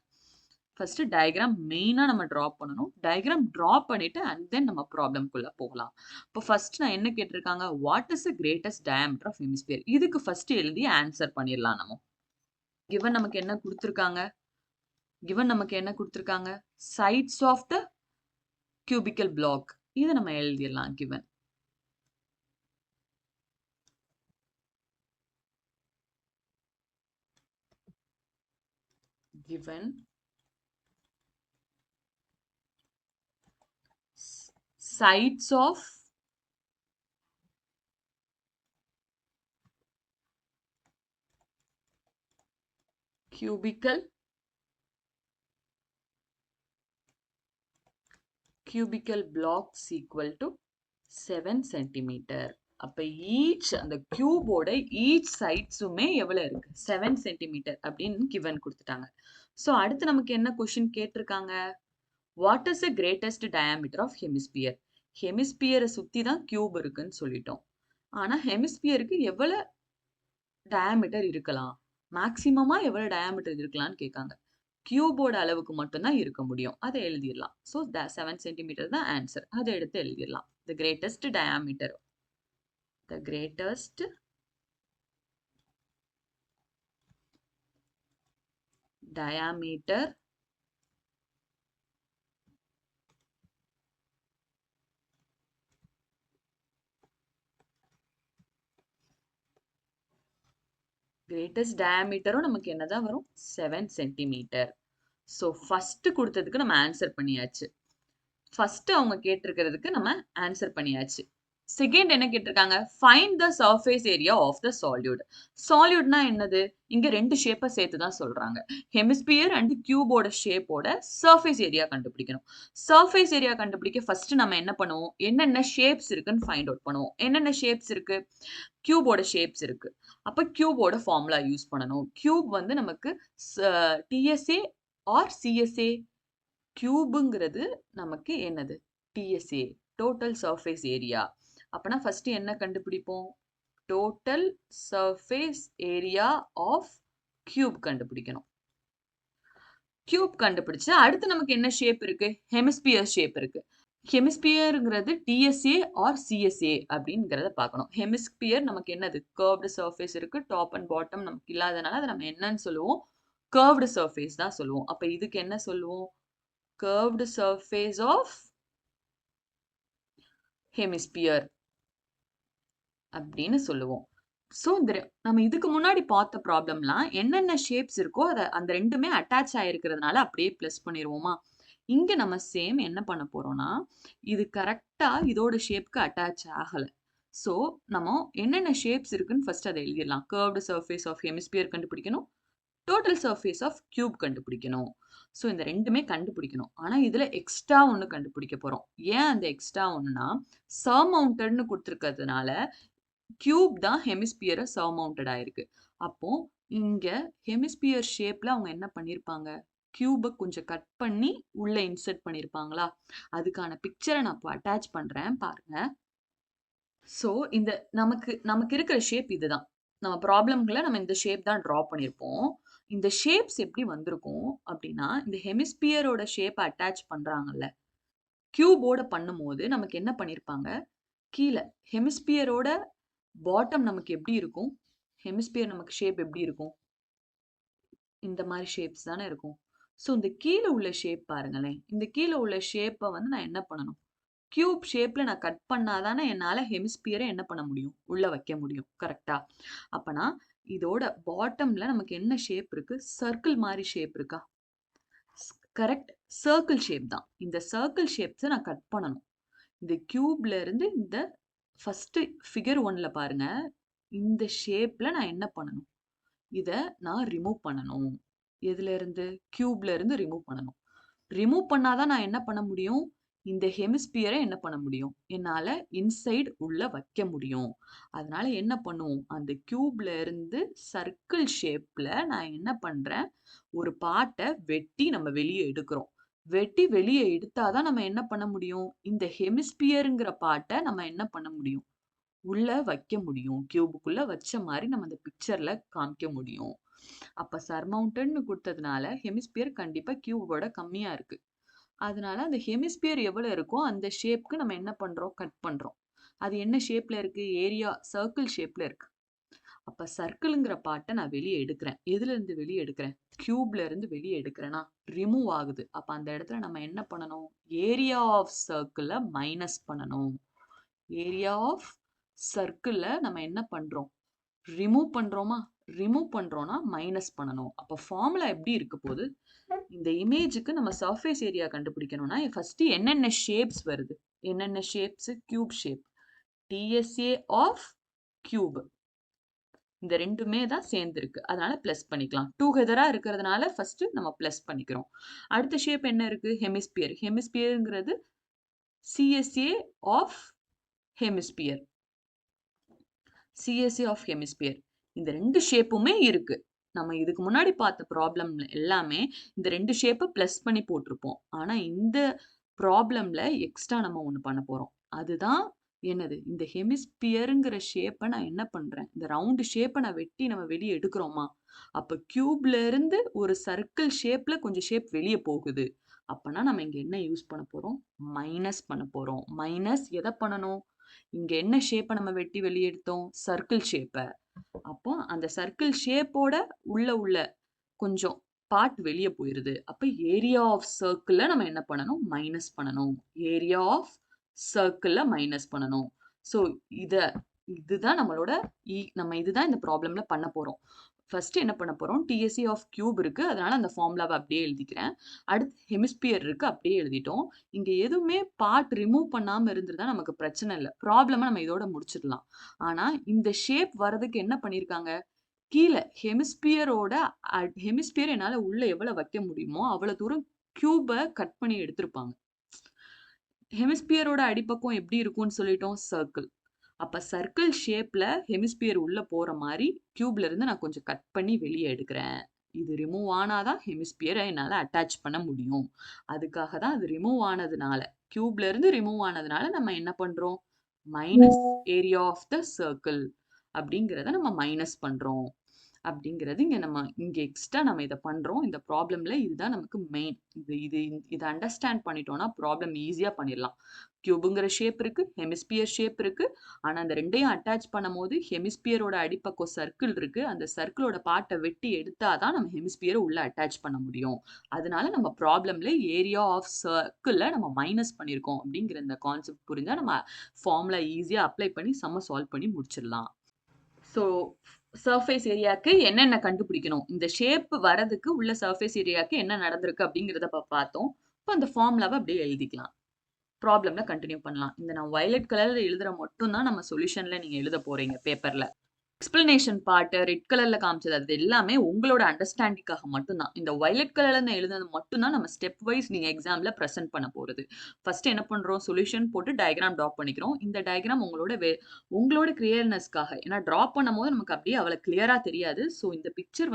ஃபர்ஸ்ட் டயகிராம் மெயினா நம்ம டிரா பண்ணணும். டயகிராம் டிரா பண்ணிட்டு அண்ட் தென் நம்ம ப்ராப்ளம்க்குள்ள போகலாம். இப்போ ஃபர்ஸ்ட் நான் என்ன கேட்டிருக்காங்க? What is the greatest diameter of hemisphere? இதுக்கு ஃபர்ஸ்ட் எழுதி ஆன்சர் பண்ணிடலாம் நம்ம. கிவன் நமக்கு என்ன கொடுத்திருக்காங்க? கிவன் நமக்கு என்ன கொடுத்திருக்காங்க? Sides of the cubical block. இதை நம்ம எழுதிடலாம் given. given sides of cubical blocks equal to 7 centimeter. அப்ப ஈச் அந்த கியூபோட ஈச் சைட்ஸுமே எவ்வளவு இருக்கு? 7 சென்டிமீட்டர் அப்படின்னு கிவன் கொடுத்துட்டாங்க. ஸோ அடுத்து நமக்கு என்ன கொஸ்டின் கேட்டிருக்காங்க? What is the greatest diameter of hemisphere? ஹெமிஸ்பியரை சுத்தி தான் கியூப் இருக்குன்னு சொல்லிட்டோம். ஆனா ஹெமிஸ்பியருக்கு எவ்வளவு டயாமீட்டர் இருக்கலாம்? மேக்சிமமா எவ்வளவு டயாமீட்டர் இருக்கலாம்னு கேட்காங்க. கியூபோட அளவுக்கு மட்டும்தான் இருக்க முடியும். அதை எழுதிடலாம். ஸோ 7 சென்டிமீட்டர் தான் ஆன்சர். அதை எடுத்து எழுதிடலாம். த greatest diameter. The greatest diameter greatest diameter நமக்கு என்னதான் வரும்? 7 சென்டிமீட்டர். ஸோ ஃபர்ஸ்ட் கொடுத்ததுக்கு நம்ம ஆன்சர் பண்ணியாச்சு. ஃபர்ஸ்ட் அவங்க கேட்டிருக்கிறதுக்கு நம்ம ஆன்சர் பண்ணியாச்சு. செகண்ட் என்ன கேட்டிருக்காங்க? Find the surface area of the solid. சால்யூட்னா என்னது? இங்க ரெண்டு ஷேப்பை சேர்த்து தான் சொல்றாங்க. ஹெமிஸ்பியர் அண்ட் கியூபோட ஷேப்போட சர்ஃபேஸ் ஏரியா கண்டுபிடிக்கணும். சர்ஃபேஸ் ஏரியா கண்டுபிடிக்க ஃபர்ஸ்ட் நம்ம என்ன பண்ணுவோம்? என்னென்ன ஷேப்ஸ் இருக்குன்னு ஃபைண்ட் அவுட் பண்ணுவோம். என்னென்ன ஷேப்ஸ் இருக்கு? கியூபோட ஷேப்ஸ் இருக்கு. அப்ப கியூபோட ஃபார்முலா யூஸ் பண்ணணும். கியூப் வந்து நமக்கு டிஎஸ்ஏ ஆர் சிஎஸ்ஏ. கியூபுங்கிறது நமக்கு என்னது? TSA, total surface area. அப்பனா ஃபர்ஸ்ட் என்ன கண்டுபிடிப்போம்? Total surface area of cube கண்டுபிடிக்கணும். கியூப் கண்டுபிடிச்சு அடுத்து நமக்கு என்ன ஷேப் இருக்கு? ஹெமிஸ்பியர் ஷேப் இருக்கு. ஹெமிஸ்பியர்ங்கிறது டிஎஸ்ஏ ஆர் சிஎஸ்ஏ அப்படிங்கிறத பார்க்கணும். ஹெமிஸ்பியர் நமக்கு என்னது? கர்வ்டு சர்ஃபேஸ் இருக்கு. டாப் அண்ட் பாட்டம் நமக்கு இல்லாதனால அதை நம்ம என்னன்னு சொல்லுவோம்? கர்வ்டு சர்ஃபேஸ் தான் சொல்லுவோம். அப்ப இதுக்கு என்ன சொல்லுவோம்? கர்வ்டு சர்ஃபேஸ் ஆஃப் ஹெமிஸ்பியர் அப்படின்னு சொல்லுவோம். ஸோ நம்ம இதுக்கு முன்னாடி பார்த்த ப்ராப்ளம்லாம் என்னென்ன ஷேப்ஸ் இருக்கோ அத அந்த 2மே அட்டாச் ஆயிருக்கிறதுனால அப்படியே ப்ளஸ் பண்ணிருவோமா? இங்க நம்ம சேம் என்ன பண்ண போறோம்னா, இது கரெக்ட்டா இதோட ஷேப்க்கு அட்டாச் ஆகல. ஸோ நம்ம என்னென்ன ஷேப்ஸ் இருக்குன்னு ஃபர்ஸ்ட் அத எழுதிரலாம். கர்வ்டு சர்ஃபேஸ் ஆஃப் ஹெமிஸ்பியர் கண்டுபிடிக்கணும். டோட்டல் சர்ஃபேஸ் ஆஃப் கியூப் கண்டுபிடிக்கணும். ஸோ இந்த 2மே கண்டுபிடிக்கணும். ஆனா இதுல எக்ஸ்ட்ரா ஒண்ணு கண்டுபிடிக்க போறோம். ஏன் அந்த எக்ஸ்ட்ரா ஒண்ணுனா, சர்மவுண்டட்ன்னு குடுத்திருக்கிறதுனால கியூப் தான் ஹெமிஸ்பியர சர்மவுண்டட் ஆயிருக்கு. அப்போ இங்க ஹெமிஸ்பியர் ஷேப்ல அவங்க என்ன பண்ணியிருப்பாங்க? கியூப கொஞ்சம் கட் பண்ணி உள்ள இன்சர்ட் பண்ணியிருப்பாங்களா? அதுக்கான பிக்சர நான் இப்போ அட்டாச் பண்றேன் பாருங்க. ஸோ இந்த நமக்கு நமக்கு இருக்கிற ஷேப் இதுதான். நம்ம ப்ராப்ளம்ல நம்ம இந்த ஷேப் தான் டிரா பண்ணியிருப்போம். இந்த ஷேப்ஸ் எப்படி வந்திருக்கும் அப்படின்னா, இந்த ஹெமிஸ்பியரோட ஷேப்ப அட்டாச் பண்றாங்கல்ல, கியூபோட பண்ணும்போது நமக்கு என்ன பண்ணியிருப்பாங்க? கீழ ஹெமிஸ்பியரோட பாட்டம் நமக்கு எப்படி இருக்கும்? ஹெமிஸ்பியர் நமக்கு ஷேப் எப்படி இருக்கும்? இந்த மாரி ஷேப்ஸ் தானே இருக்கும். ஸோ இந்த கீழ உள்ள ஷேப் பாருங்களேன். இந்த கீழ உள்ள ஷேப்ப வந்து நான் என்ன பண்ணணும்? கியூப் ஷேப்ல நான் கட் பண்ணா தானே என்னால ஹெமிஸ்பியர என்ன பண்ண முடியும்? உள்ள வைக்க முடியும். கரெக்ட்டா? அப்பனா இதோட பாட்டம்ல நமக்கு என்ன ஷேப் இருக்கு? சர்க்கிள் மாரி ஷேப் இருக்கா? கரெக்ட். சர்க்கிள் ஷேப் தான். இந்த சர்க்கிள் ஷேப்ஸ நான் கட் பண்ணணும். இந்த கியூப்ல இருந்து இந்த ஃபர்ஸ்ட் ஃபிகர் 1ல பாருங்க. இந்த ஷேப்ல நான் என்ன பண்ணணும்? இத நான் ரிமூவ் பண்ணணும். எதுல இருந்து? கியூப்ல இருந்து ரிமூவ் பண்ணணும். ரிமூவ் பண்ணா தான் நான் என்ன பண்ண முடியும்? இந்த ஹெமிஸ்பியர என்ன பண்ண முடியும்? என்னால இன்சைட் உள்ள வைக்க முடியும். அதனால என்ன பண்ணுவோம்? அந்த கியூப்ல இருந்து சர்க்கிள் ஷேப்ல நான் என்ன பண்றேன்? ஒரு பார்ட்ட வெட்டி நம்ம வெளிய எடுக்கிறோம். வெட்டி வெளிய எடுத்தா தான் நம்ம என்ன பண்ண முடியும்? இந்த ஹெமிஸ்பியர்ங்கிற பார்ட்ட நம்ம என்ன பண்ண முடியும்? உள்ள வைக்க முடியும். கியூபுக்குள்ள வச்ச மாரி நம்ம அந்த பிக்சர்ல காமிக்க முடியும். அப்ப சர்மவுண்டட்ன்னு குடுத்ததுனால, ஹெமிஸ்பியர் கண்டிப்பா கியூபோட கம்மியா இருக்கு. அதனால அந்த ஹெமிஸ்பியர் எவ்வளோ இருக்கோ, அந்த ஷேப்க்கு நம்ம என்ன பண்றோம்? கட் பண்றோம். அது என்ன ஷேப்ல இருக்கு? ஏரியா சர்க்கிள் ஷேப்ல இருக்கு. அப்ப சர்க்கிள்ங்கிற பார்ட்ட நான் வெளிய எடுக்கிறேன். எதுலருந்து வெளிய எடுக்கிறேன்? கியூப்ல இருந்து வெளிய எடுக்கிறேனா, ரிமூவ் ஆகுது. அப்ப அந்த இடத்துல நம்ம என்ன பண்ணணும்? ஏரியா ஆஃப் சர்க்கிள மைனஸ் பண்ணணும். ஏரியா ஆஃப் சர்க்கிள்ல நம்ம என்ன பண்றோம்? ரிமூவ் பண்றோமா? ரிமூவ் பண்றோம்னா மைனஸ் பண்ணணும். அப்ப ஃபார்முலா எப்படி இருக்க போகுது? இந்த இமேஜுக்கு நம்ம சர்ஃபேஸ் ஏரியா கண்டுபிடிக்கணும்னா, ஃபர்ஸ்ட் என்னென்ன ஷேப்ஸ் வருது? என்னென்ன shapes? Cube shape. TSA of cube. இந்த 2மே தான் சேர்ந்திருக்கு. அதனால பிளஸ் பண்ணிக்கலாம். டூகெதரா இருக்கிறதுனால ஃபர்ஸ்ட் நம்ம பிளஸ் பண்ணிக்கிறோம். அடுத்த ஷேப் என்ன இருக்கு? ஹெமிஸ்பியர். ஹெமிஸ்பியர்ங்கிறது CSA of hemisphere. CSA of hemisphere. இந்த 2 ஷேப்புமே இருக்கு. நம்ம இதுக்கு முன்னாடி பார்த்த ப்ராப்ளம்ல எல்லாமே இந்த 2 ஷேப்ப பிளஸ் பண்ணி போட்டிருப்போம். ஆனா இந்த ப்ராப்ளம்ல எக்ஸ்ட்ரா நம்ம ஒண்ணு பண்ண போறோம். அதுதான் என்னது? இந்த ஹெமிஸ்பியர்ங்கிற ஷேப்ப நான் என்ன பண்றேன்? இந்த ரவுண்ட் ஷேப்ப நான் வெட்டி நம்ம வெளிய எடுக்கிறோமா? அப்ப கியூப்ல இருந்து ஒரு சர்க்கிள் ஷேப்ல கொஞ்சம் ஷேப் வெளிய போகுது. அப்பனா நம்ம இங்க என்ன யூஸ் பண்ண போறோம்? மைனஸ் பண்ண போறோம். மைனஸ் எத பண்ணணும்? இங்க என்ன ஷேப்ப நம்ம வெட்டி வெளிய எடுத்தோம்? சர்க்கிள் ஷேப்ப. அப்போ அந்த சர்க்கிள் ஷேப்போட உள்ள கொஞ்சம் பார்ட் வெளிய போயிருது. அப்ப ஏரியா ஆஃப் சர்க்கிள்ல நம்ம என்ன பண்ணணும்? மைனஸ் பண்ணணும். ஏரியா ஆஃப் சர்க்கிள்ல மைனஸ் பண்ணணும். ஸோ இத இதுதான் நம்மளோட நம்ம இதுதான் இந்த ப்ராப்ளம்ல பண்ண போறோம். ஃபர்ஸ்ட் என்ன பண்ண போறோம்? டிஎஸ்சி ஆஃப் கியூப் இருக்கு. அதனால அந்த ஃபார்முலாவ அப்படியே எழுதிக்கிறேன். அடுத்து ஹெமிஸ்பியர் இருக்கு. அப்படியே எழுதிட்டோம். இங்க எதுவுமே பார்ட் ரிமூவ் பண்ணாம இருந்திருந்தா நமக்கு பிரச்சனை இல்ல. ப்ராப்ளம நம்ம இதோட முடிச்சிடலாம். ஆனா இந்த ஷேப் வரதுக்கு என்ன பண்ணியிருக்காங்க? கீழ ஹெமிஸ்பியரோட ஹெமிஸ்பியர் என்னால உள்ள எவ்வளவு வைக்க முடியுமோ, அவ்வளவு தூரம் கியூப கட் பண்ணி எடுத்திருப்பாங்க. ஹெமிஸ்பியரோட அடிப்பக்கம் எப்படி இருக்கும்னு சொல்லிட்டோம்? சர்க்கிள். அப்ப சர்க்கிள் ஷேப்ல ஹெமிஸ்பியர் உள்ள போற மாரி கியூப்ல இருந்து நான் கொஞ்சம் கட் பண்ணி வெளிய எடுக்கிறேன். இது ரிமூவ் ஆனாதான் ஹெமிஸ்பியர என்னால அட்டாச் பண்ண முடியும். அதுக்காக தான் அது ரிமூவ் ஆனதுனால, கியூப்ல இருந்து ரிமூவ் ஆனதுனால நம்ம என்ன பண்றோம்? Minus area of the circle அப்படிங்கிறத நம்ம மைனஸ் பண்றோம். அப்படிங்கிறது இங்க எக்ஸ்ட்ரா நம்ம இதை பண்றோம். இந்த ப்ராப்ளம்ல இதுதான் நமக்கு மெயின். இதை அண்டர்ஸ்டாண்ட் பண்ணிட்டோம்னா ப்ராப்ளம் ஈஸியா பண்ணிடலாம். கியூபுங்கிற ஷேப் இருக்கு, ஹெமிஸ்பியர் ஷேப் இருக்கு. ஆனா அந்த ரெண்டையும் அட்டாச் பண்ணும்போது ஹெமிஸ்பியரோட அடிப்பக்கம் சர்க்கிள் இருக்கு. அந்த சர்க்கிளோட பார்ட்டை வெட்டி எடுத்தாதான் நம்ம ஹெமிஸ்பியரை உள்ள அட்டாச் பண்ண முடியும். அதனால நம்ம ப்ராப்ளம்ல ஏரியா ஆஃப் சர்க்கிள நம்ம மைனஸ் பண்ணியிருக்கோம் அப்படிங்கிற இந்த கான்செப்ட் புரிஞ்சா நம்ம ஃபார்முலா ஈஸியா அப்ளை பண்ணி சம்ம சால்வ் பண்ணி முடிச்சிடலாம். ஸோ சர்ஃபேஸ் ஏரியாவுக்கு என்னென்ன கண்டுபிடிக்கணும், இந்த ஷேப் வரதுக்கு உள்ள சர்ஃபேஸ் ஏரியாவுக்கு என்ன நடந்திருக்கு அப்படிங்கிறத பார்த்தோம். இப்போ அந்த ஃபார்முலாவை அப்படியே எழுதிக்கலாம். ப்ராப்ளம்ல கண்டினியூ பண்ணலாம். இந்த நான் வயலட் கலர்ல எழுதுற மட்டும் தான் நம்ம சொல்யூஷன்ல நீங்க எழுத போறீங்க பேப்பர்ல. எக்ஸ்பிளனேஷன் பார்ட் ரெட் கலர்ல காமிச்சது அது எல்லாமே உங்களோட அண்டர்ஸ்டாண்டிங்காக மட்டும்தான். இந்த வயலட் கலர்ல எழுதுனது மட்டும்தான் நம்ம ஸ்டெப் வைஸ் நீங்க எக்ஸாம்ல பிரசன்ட் பண்ண போறது. ஃபர்ஸ்ட் என்ன பண்றோம், சொல்யூஷன் போட்டு டயக்ராம் டிரா பண்ணிக்கிறோம். இந்த டயக்ராம் உங்களோட கிளியர்னஸ்க்காக, ஏன்னா டிரா பண்ணும்போது நமக்கு அப்படியே அவ்வளவு கிளியரா தெரியாது. ஸோ இந்த பிக்சர்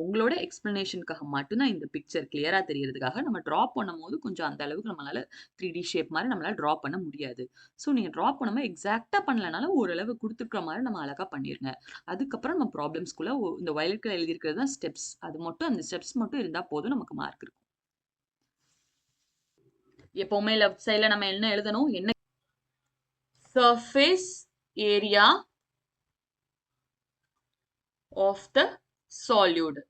உங்களோட எக்ஸ்பிளனேஷனுக்காக மட்டும்தான். இந்த பிக்சர் கிளியரா தெரியறதுக்காக நம்ம டிரா பண்ணும்போது கொஞ்சம் அந்த அளவுக்கு நம்மளால 3D ஷேப் மாதிரி நம்மளால டிரா பண்ண முடியாது. ஸோ நீங்க டிரா பண்ணும்போது எக்ஸாக்டா பண்ணலனாலும் ஓரளவு கொடுத்துருக்கிற மாதிரி நம்ம அழகா பண்ணிருங்க. அதுக்கப்புறம் நம்ம ப்ராப்ளம்ஸ்குள்ள இந்த வயலட் கலர் எழுதியிருக்கிறது தான் ஸ்டெப்ஸ். அது மட்டும் அந்த ஸ்டெப்ஸ் மட்டும் இருந்தா போதும், நமக்கு மார்க் இருக்கும். எப்பவுமே லெஃப்ட் சைடுல நம்ம என்ன எழுதணும், என்ன surface area of the salute.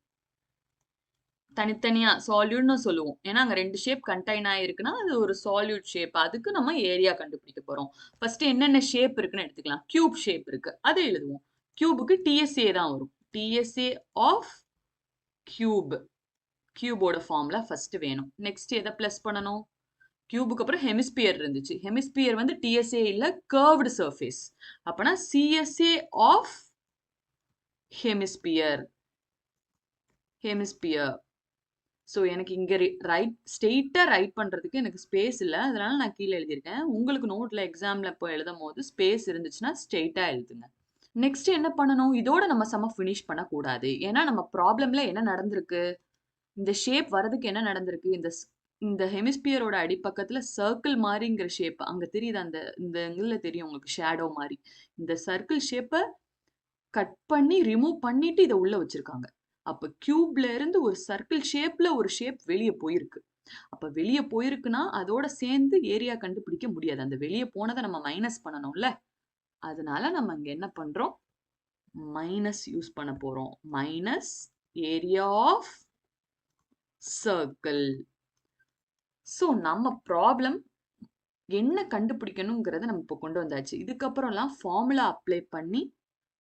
தனித்தனியா சால்யூட்னு சொல்லுவோம். ஏன்னா அங்க 2 ஷேப் கண்டெய்ன் ஆயிருக்குன்னா அது ஒரு சால்யூட் ஷேப். அதுக்கு நம்ம ஏரியா கண்டுபிடிக்க போறோம். ஃபர்ஸ்ட் என்னென்ன ஷேப் இருக்குன்னு எடுத்துக்கலாம். கியூப் ஷேப் இருக்கு, அதை எழுதுவோம். கியூபுக்கு டிஎஸ்ஏ தான் வரும். DSA of cube. கியூபோட ஃபார்ம்ல ஃபர்ஸ்ட் வேணும். நெக்ஸ்ட் எதை பிளஸ் பண்ணணும், கியூபுக்கு அப்புறம் ஹெமிஸ்பியர் இருந்துச்சு. ஹெமிஸ்பியர் டிஎஸ்ஏ இல்ல, கர்வ்டு சர்ஃபேஸ். அப்பனா CSA of hemisphere. Hemisphere. So எனக்கு இங்க ஸ்ட்ரெயிட்டா ரைட் பண்றதுக்கு எனக்கு ஸ்பேஸ் இல்லை, அதனால நான் கீழே எழுதியிருக்கேன். உங்களுக்கு நோட்ல எக்ஸாம்ல இப்போ எழுதும் போது ஸ்பேஸ் இருந்துச்சுன்னா ஸ்ட்ரெயிட்டா எழுதுங்க. நெக்ஸ்ட் என்ன பண்ணணும், இதோட நம்ம சம ஃபினிஷ் பண்ணக்கூடாது. ஏன்னா நம்ம ப்ராப்ளம்ல என்ன நடந்திருக்கு, இந்த ஷேப் வரதுக்கு என்ன நடந்திருக்கு, இந்த ஹெமிஸ்பியரோட அடிப்பக்கத்துல சர்க்கிள் மாதிரிங்கிற ஷேப் அங்க தெரியுது. இந்த இதுல தெரியும் உங்களுக்கு ஷேடோ மாதிரி. இந்த சர்க்கிள் ஷேப்பை கட் பண்ணி ரிமூவ் பண்ணிட்டு இதை உள்ள வச்சிருக்காங்க. அப்ப கியூப்ல இருந்து ஒரு சர்க்கிள் ஷேப்ல ஒரு ஷேப் வெளியே போயிருக்கு. அப்ப வெளியே போயிருக்குன்னா அதோட சேர்ந்து ஏரியா கண்டுபிடிக்க முடியாது. அந்த வெளியே போனதை நம்ம மைனஸ் பண்ணணும்ல. அதனால நம்ம இங்க என்ன பண்றோம், மைனஸ் யூஸ் பண்ண போறோம். Minus area of circle. So நம்ம ப்ராப்ளம் என்ன கண்டுபிடிக்கணுங்கிறத நம்ம இப்போ கொண்டு வந்தாச்சு. இதுக்கப்புறம்லாம் ஃபார்முலா அப்ளை பண்ணி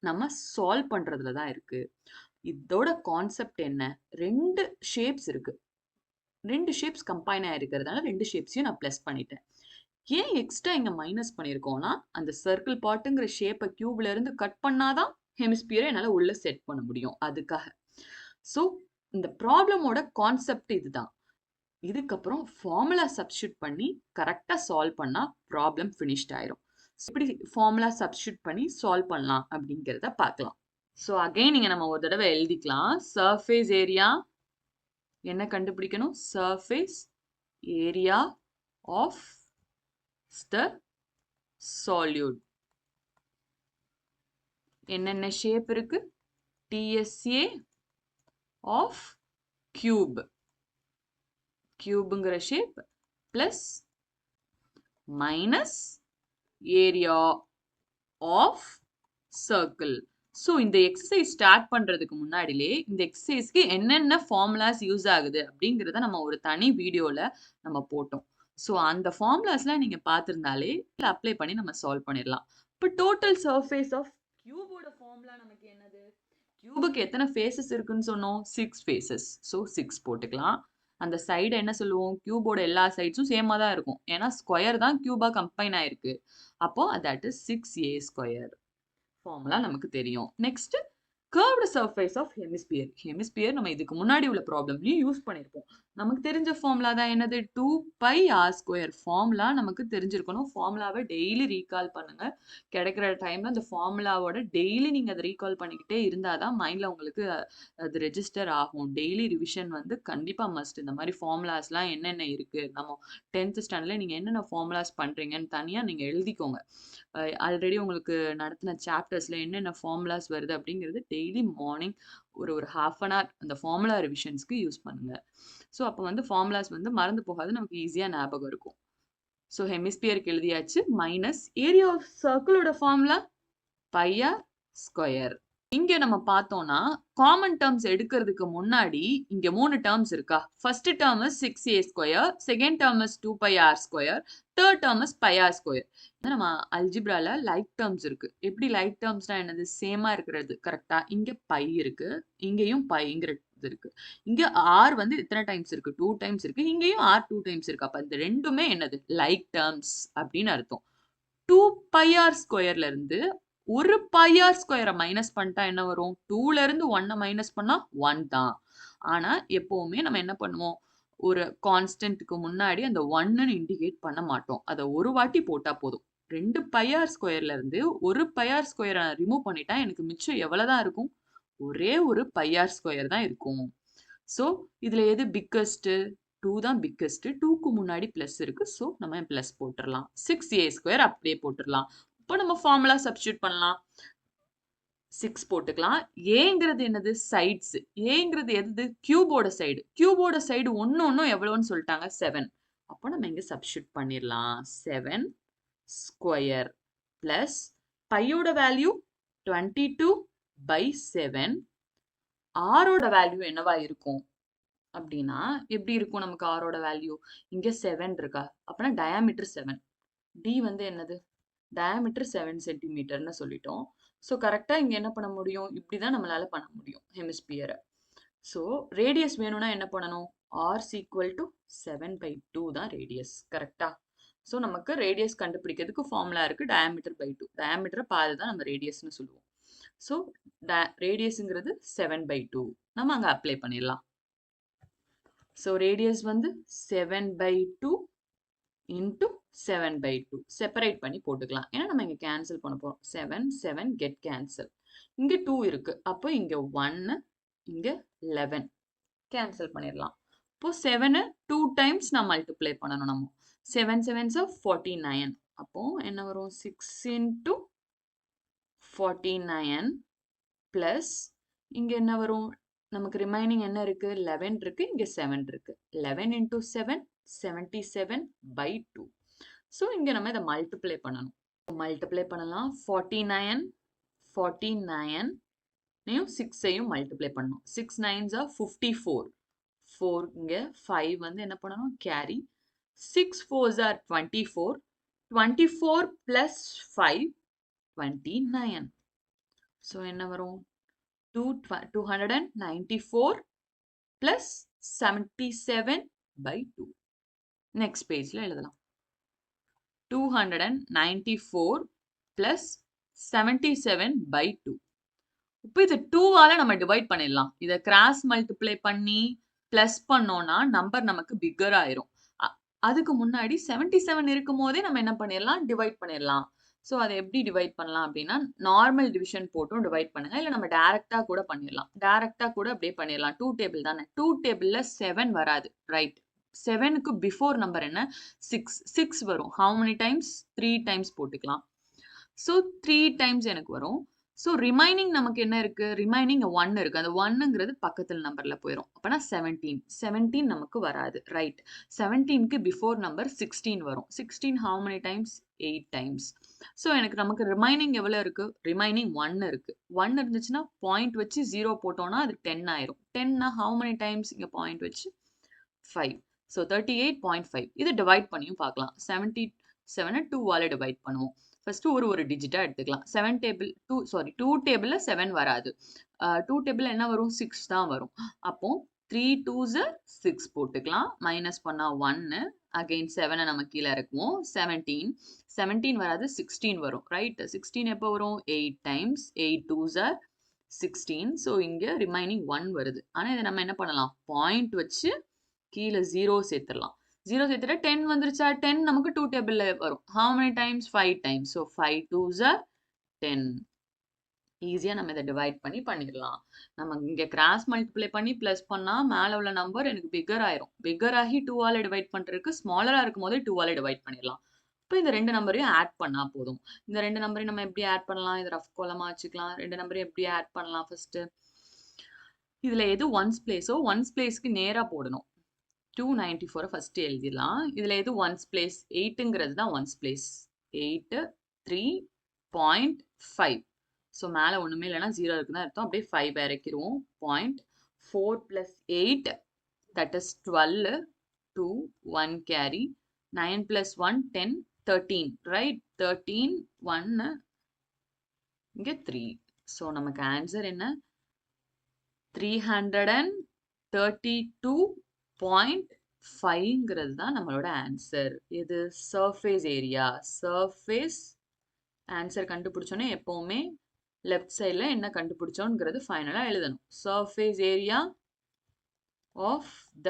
நம்ம சால்வ் பண்றதுல தான் இருக்கு. இதோட கான்செப்ட் என்ன, 2 ஷேப்ஸ் இருக்கு. 2 ஷேப்ஸ் கம்பைன் ஆயிருக்கிறதுனால 2 ஷேப்ஸையும் நான் பிளஸ் பண்ணிட்டேன். ஏன் எக்ஸ்ட்ரா இங்க மைனஸ் பண்ணியிருக்கோம்னா, அந்த சர்க்கிள் பார்ட்டுங்கிற ஷேப்பை கியூப்ல இருந்து கட் பண்ணாதான் ஹெமிஸ்பியரை என்னால உள்ள செட் பண்ண முடியும். அதுக்காக. ஸோ இந்த ப்ராப்ளமோட கான்செப்ட் இதுதான். இதுக்கப்புறம் ஃபார்முலா சப்ஸ்டியூட் பண்ணி கரெக்டா சால்வ் பண்ணா ப்ராப்ளம் ஃபினிஷ்ட் ஆயிரும். எப்படி ஃபார்முலா சப்ஸ்டியூட் பண்ணி சால்வ் பண்ணலாம் அப்படிங்கிறத பார்க்கலாம். ஸோ அகைன் நீங்க நம்ம ஒரு தடவை எழுதிக்கலாம். சர்ஃபேஸ் ஏரியா என்ன கண்டுபிடிக்கணும், surface area of the solid. என்னென்ன ஷேப் இருக்கு, டிஎஸ்ஏ ஆஃப் கியூப். கியூப்ங்கிற shape plus minus area of circle. So இந்த எக்ஸசைஸ் ஸ்டார்ட் பண்றதுக்கு முன்னாடிலே இந்த எக்ஸசைஸ்க்கு என்னென்ன ஃபார்முலாஸ் யூஸ் ஆகுது அப்படிங்கிறத நம்ம ஒரு தனி வீடியோல நம்ம போட்டோம். ஸோ அந்த ஃபார்முலாஸ்லாம் நீங்க பார்த்திருந்தாலே அப்ளை பண்ணி நம்ம சால்வ் பண்ணிடலாம். இப்போ டோட்டல் சர்ஃபேஸ் ஆஃப் கியூபோட ஃபார்முலா நமக்கு என்னது, கியூபுக்கு எத்தனை ஃபேஸஸ் இருக்குன்னு சொன்னோம், 6 ஃபேஸஸ். ஸோ 6 போட்டுக்கலாம். அந்த சைடு என்ன சொல்லுவோம், கியூபோட எல்லா சைட்ஸும் சேமா தான் இருக்கும். ஏன்னா ஸ்கொயர் தான் கியூபா கம்பைன் ஆயிருக்கு. அப்போ that is 6a square. Formula நமக்கு தெரியும். Next curved surface of hemisphere. Hemisphere நம்ம இதுக்கு முன்னாடி உள்ள ப்ராப்ளம்லயும் யூஸ் பண்ணிருப்போம். நமக்கு தெரிஞ்ச ஃபார்முலா தான் என்னது, 2πr². ஃபார்முலா நமக்கு தெரிஞ்சிருக்கணும். ஃபார்முலாவை டெய்லி ரீகால் பண்ணுங்க. கிடைக்கிற டைம்ல அந்த ஃபார்முலாவோட டெய்லி நீங்க அதை ரீகால் பண்ணிக்கிட்டே இருந்தாதான் மைண்ட்ல உங்களுக்கு அது ரெஜிஸ்டர் ஆகும். டெய்லி ரிவிஷன் கண்டிப்பா மஸ்ட். இந்த மாதிரி ஃபார்முலாஸ்லாம் என்னென்ன இருக்கு, நம்ம 10th ஸ்டாண்டர்ட்ல நீங்க என்னென்ன ஃபார்முலாஸ் பண்றீங்கன்னு தனியா நீங்க எழுதிக்கோங்க. ஆல்ரெடி உங்களுக்கு நடத்தின சாப்டர்ஸ்ல என்னென்ன ஃபார்முலாஸ் வருது அப்படிங்கிறது டெய்லி மார்னிங் ஒரு ஹாஃப் அன் ஹவர் அந்த ஃபார்முலா ரிவிஷன்ஸ்க்கு யூஸ் பண்ணுங்க. ஸோ அப்போ வந்து ஃபார்முலாஸ் வந்து மறந்து போகாது, நமக்கு ஈஸியாக ஞாபகம் இருக்கும். ஸோ ஹெமிஸ்பியருக்கு எழுதியாச்சு. மைனஸ் ஏரியா ஆஃப் சர்க்கிளோட ஃபார்முலா பை ஆர் ஸ்கொயர். இங்க நம்ம பார்த்தோம்னா காமன் டேர்ம்ஸ் எடுக்கிறதுக்கு முன்னாடி இங்க 3 டேர்ம்ஸ் இருக்கா. First term is 6a square, second term is 2πr square, third term is πr square. நம்ம அல்ஜிப்ரால லைக் டேர்ம்ஸ் இருக்கு. எப்படி லைக் டேர்ம்ஸ்னா என்னது, சேமா இருக்கிறது கரெக்டா. இங்க பை இருக்கு, இங்கேயும் பைங்கிறது இருக்கு. இங்க r வந்து எத்தனை டைம்ஸ் இருக்கு, 2 டைம்ஸ் இருக்கு. இங்கேயும் r 2 டைம்ஸ் இருக்கு. அப்ப இந்த ரெண்டுமே என்னது, லைக் டேர்ம்ஸ் அப்படின்னு அர்த்தம். 2πr ஸ்கொயர்ல இருந்து ஒரு πr ஸ்கொயரை மைனஸ் பண்ணிட்டா என்ன வரும், 2ல இருந்து 1 மைனஸ் பண்ணா 1 தான். ஆனா எப்பவுமே நம்ம என்ன பண்ணுவோம், ஒரு கான்ஸ்டன்ட்க்கு முன்னாடி அந்த 1ன்னு இண்டிகேட் பண்ண மாட்டோம். அதை ஒரு வாட்டி போட்டா போதும். 2 πr ஸ்கொயர்ல இருந்து ஒரு πr ஸ்கொயரை ரிமூவ் பண்ணிட்டா எனக்கு மிச்சம் எவ்வளவுதான் இருக்கும், ஒரே ஒரு πr ஸ்கொயர் தான் இருக்கும். ஸோ இதுல எது பிக்கஸ்ட், 2 தான் பிக்கஸ்ட். 2க்கு முன்னாடி பிளஸ் இருக்கு. ஸோ நம்ம பிளஸ் போட்டுடலாம். 6a ஸ்கொயர் அப்படியே போட்டுடலாம். இப்போ நம்ம ஃபார்முலா சப்ஸ்டியூட் பண்ணலாம். 6 போட்டுக்கலாம். ஏங்கிறது என்னது, சைட்ஸ். ஏங்கிறது எது, கியூபோட சைடு. கியூபோட சைடு ஒன்னும் எவ்வளவுன்னு சொல்லிட்டாங்க, 7. அப்போ நம்ம இங்க சப்ஸ்டியூட் பண்ணிடலாம். 7 ஸ்கொயர் பிளஸ் பையோட வேல்யூ 22/7. ஆரோட வேல்யூ என்னவா இருக்கும் அப்படின்னா, எப்படி இருக்கும் நமக்கு ஆரோட வேல்யூ, இங்க 7 இருக்கா, அப்படின்னா டயாமீட்டர் 7. டி வந்து என்னது, டயாமீட்டர் 7 சென்டிமீட்டர்னு சொல்லிட்டோம். ஸோ கரெக்டாக இங்கே என்ன பண்ண முடியும், இப்படி தான் நம்மளால பண்ண முடியும் ஹெமிஸ்பியரை. ஸோ ரேடியஸ் வேணும்னா என்ன பண்ணணும், ஆர்ஸ் ஈக்குவல் டு 7/2 தான் ரேடியஸ் கரெக்டா. ஸோ நமக்கு ரேடியஸ் கண்டுபிடிக்கிறதுக்கு ஃபார்முலா இருக்கு, டயாமீட்டர்/2. டயாமீட்டரை பாதி தான் நம்ம ரேடியஸ்னு சொல்லுவோம். ஸோ ரேடியஸுங்கிறது 7/2 நம்ம அங்கே அப்ளை பண்ணிடலாம். ஸோ ரேடியஸ் வந்து 7/2 இன்ட்டு 7/2 செப்பரேட் பண்ணி போட்டுக்கலாம். ஏன்னா நம்ம இங்க கேன்சல் பண்ண போறோம். 7 7 கெட் கேன்சல். இங்க 2 இருக்கு. அப்போ இங்க 1 இங்க 11 கேன்சல் பண்ணிடலாம். இப்போ 7 2 டைம்ஸ் நான் மல்டிப்ளை பண்ணணும். நம்ம 7 7s 49. அப்போ என்ன வரும், 6 இன்ட்டு 49 பிளஸ் இங்க என்ன வரும், நமக்கு ரிமைனிங் என்ன இருக்கு, 11 இருக்கு, இங்க 7 இருக்கு. 11 இன்ட்டு 7 77/2. ஸோ இங்க நம்ம இதை மல்டிப்ளை பண்ணணும். மல்டிப்ளை பண்ணலாம். 49 49 6ஐயும் மல்டிப்ளை பண்ணணும். 6 9s 54. 4 இங்க 5 வந்து என்ன பண்ணணும், கேரி. 6 4s 24. 24 பிளஸ் 5 29. ஸோ என்ன வரும், 294 பிளஸ் 77/2. நெக்ஸ்ட் பேஜ்ல எழுதலாம். 294 plus 77/2. இப்போ இது 2ஆல நம்ம டிவைட் பண்ணிடலாம். இதை கிராஸ் மல்டிப்ளை பண்ணி பிளஸ் பண்ணோம்னா நம்பர் நமக்கு பிக்கர் ஆயிரும். அதுக்கு முன்னாடி 77 இருக்கும் போதே நம்ம என்ன பண்ணிடலாம், டிவைட் பண்ணிடலாம். ஸோ அதை எப்படி டிவைட் பண்ணலாம் அப்படின்னா, நார்மல் டிவிஷன் போட்டும் டிவைட் பண்ணுங்க, இல்லை நம்ம டைரக்டா கூட பண்ணிடலாம். டைரக்டா கூட அப்படியே பண்ணிடலாம். 2 டேபிள் தானே, 2 டேபிள்ல 7 வராது, ரைட். 7க்கு பிஃபோர் நம்பர் என்ன, 6. 6 வரும். ஹவு மெனி டைம்ஸ், 3 டைம்ஸ் போட்டுக்கலாம். ஸோ 3 டைம்ஸ் எனக்கு வரும். ஸோ ரிமைனிங் நமக்கு என்ன இருக்கு, ரிமைனிங் 1 இருக்கு. அந்த 1ங்கிறது பக்கத்தில் நம்பர்ல போயிடும். அப்பனா 17. 17 நமக்கு வராது, ரைட். 17க்கு பிஃபோர் நம்பர் 16 வரும். 16 how many times, 8 times. So எனக்கு நமக்கு ரிமைனிங் எவ்வளோ இருக்கு, ரிமைனிங் 1 இருக்கு. 1 இருந்துச்சுன்னா பாயிண்ட் வச்சு 0 போட்டோம்னா அது 10 ஆயிரும். 10னா ஹவு மெனி டைம்ஸ், இங்க பாயிண்ட் வச்சு 5. ஸோ 38.5. இது டிவைட் பண்ணியும் பார்க்கலாம். 77 2ஆல டிவைட் பண்ணுவோம். ஃபர்ஸ்ட் ஒரு டிஜிட்டா எடுத்துக்கலாம். 2 டேபிள்ல 7 வராது. 2 டேபிள்ல என்ன வரும், 6 தான் வரும். அப்போ 3 2s 6 போட்டுக்கலாம். மைனஸ் பண்ணா 1. அகைன் 7 நம்ம கீழே இருக்குவோம். 17 வராது, 16 வரும், ரைட். 16 எப்போ வரும், 8 டைம்ஸ். 8 2s 16. ஸோ இங்க ரிமைனிங் 1 வருது. ஆனா இதை நம்ம என்ன பண்ணலாம், பாயிண்ட் வச்சு கீழே 0 சேர்த்துடலாம். 0 சேர்த்துட்டா 10 வந்துருச்சா, 10 நமக்கு 2 டேபிள்ல வரும். How many times, 5 times. So 5 2s 10. ஈஸியா நம்ம இதை டிவைட் பண்ணி பண்ணிடலாம். நம்ம இங்க கிராஸ் மல்டிப்ளை பண்ணி பிளஸ் பண்ணா மேல உள்ள நம்பர் எனக்கு பிக்கர் ஆயிரும். பிக்கர் ஆகி 2ஆல டிவைட் பண்றதுக்கு ஸ்மாலரா இருக்கும் போதே 2ஆல டிவைட் பண்ணிடலாம். இப்போ இந்த ரெண்டு நம்பரையும் ஆட் பண்ணா போதும். இந்த ரெண்டு நம்பரையும் நம்ம எப்படி ஆட் பண்ணலாம், இது ரஃப் கோலமா வச்சுக்கலாம். ரெண்டு நம்பரையும் எப்படி ஆட் பண்ணலாம், ஃபர்ஸ்ட் இதில் எது ஒன்ஸ் பிளேஸோ ஒன்ஸ் பிளேஸ்க்கு நேராக போடணும். 294 ஃபஸ்ட்டு எழுதிடலாம். இதில் எது ஒன்ஸ் பிளேஸ்? 8ங்கிறது தான் ஒன்ஸ் பிளேஸ். 8 3.5. ஸோ மேலே ஒன்றுமே இல்லைன்னா 0 இருக்குன்னு அர்த்தம். அப்படியே 5 இறக்கிடுவோம். 0.4 + 8 that is 12. 2 1 carry. 9 + 1 10 13 right. 13 1 இங்கே 3. ஸோ நமக்கு ஆன்சர் என்ன? 332.5ங்கிறது தான் நம்மளோட ஆன்சர். இது சர்ஃபேஸ் ஏரியா. சர்ஃபேஸ் ஆன்சர் கண்டுபிடிச்சோன்னே எப்போவுமே லெஃப்ட் சைடில் என்ன கண்டுபிடிச்சோங்கிறது ஃபைனலாக எழுதணும். Surface area of the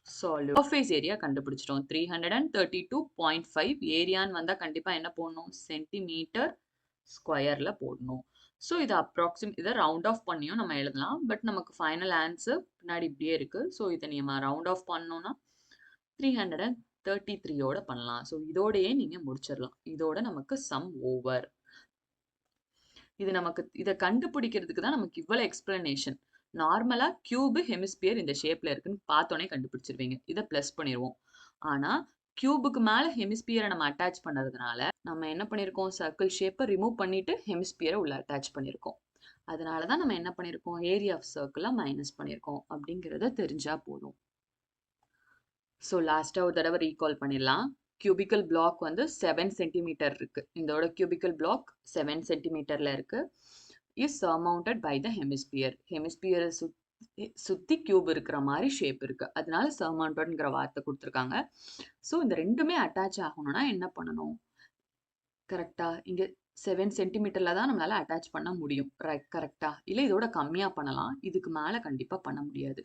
solid. Surface area கண்டுபிடிச்சிட்டோம். 332.5. ஏரியான்னு வந்தால் கண்டிப்பாக என்ன போடணும்? சென்டிமீட்டர் ஸ்கொயரில் போடணும். ஸோ இதை இதை ரவுண்ட் ஆஃப் பண்ணியும் நம்ம எழுதலாம். பட் நமக்கு ஃபைனல் ஆன்சர் பின்னாடி இப்படியே இருக்குது. ஸோ இதை நம்ம ரவுண்ட் ஆஃப் பண்ணோன்னா 333யோட பண்ணலாம். ஸோ இதோடையே நீங்கள் முடிச்சிடலாம். இதோட நமக்கு சம் ஓவர். இதை கண்டுபிடிக்கிறதுக்கு தான் நமக்கு இவ்வளோ எக்ஸ்பிளனேஷன். நார்மலாக கியூபு ஹெமிஸ்பியர் இந்த ஷேப்பில் இருக்குன்னு பார்த்தோன்னே கண்டுபிடிச்சிருவீங்க. இதை ப்ளஸ் பண்ணிடுவோம். ஆனால் கியூபுக்கு மேலே ஹெமிஸ்பியரை நம்ம அட்டாச் பண்ணுறதுனால நம்ம என்ன பண்ணியிருக்கோம்? சர்க்கிள் ஷேப்பை ரிமூவ் பண்ணிட்டு ஹெமிஸ்பியரை உள்ள அட்டாச் பண்ணியிருக்கோம். அதனால தான் நம்ம என்ன பண்ணியிருக்கோம்? ஏரியா ஆஃப் சர்க்கிளை மைனஸ் பண்ணியிருக்கோம் அப்படிங்கிறத தெரிஞ்சா போதும். ஸோ லாஸ்ட்டாக ஒரு தடவை ரீகால் பண்ணிடலாம். கியூபிக்கல் பிளாக் வந்து 7 சென்டிமீட்டர் இருக்குது. இதோட கியூபிக்கல் பிளாக் 7 சென்டிமீட்டரில் இருக்குது. Is surmounted by the hemisphere. ஹெமிஸ்பியரை சுற்றி கியூப் இருக்கிற மாதிரி ஷேப் இருக்குது. அதனால சர்மவுண்டட்ங்கிற வார்த்தை கொடுத்துருக்காங்க. ஸோ இந்த ரெண்டுமே அட்டாச் ஆகணும்னா என்ன பண்ணணும்? கரெக்டாக இங்கே 7 சென்டிமீட்டரில் தான் நம்மளால் அட்டாச் பண்ண முடியும். கரெக்டாக இல்லை இதோட கம்மியாக பண்ணலாம். இதுக்கு மேலே கண்டிப்பாக பண்ண முடியாது.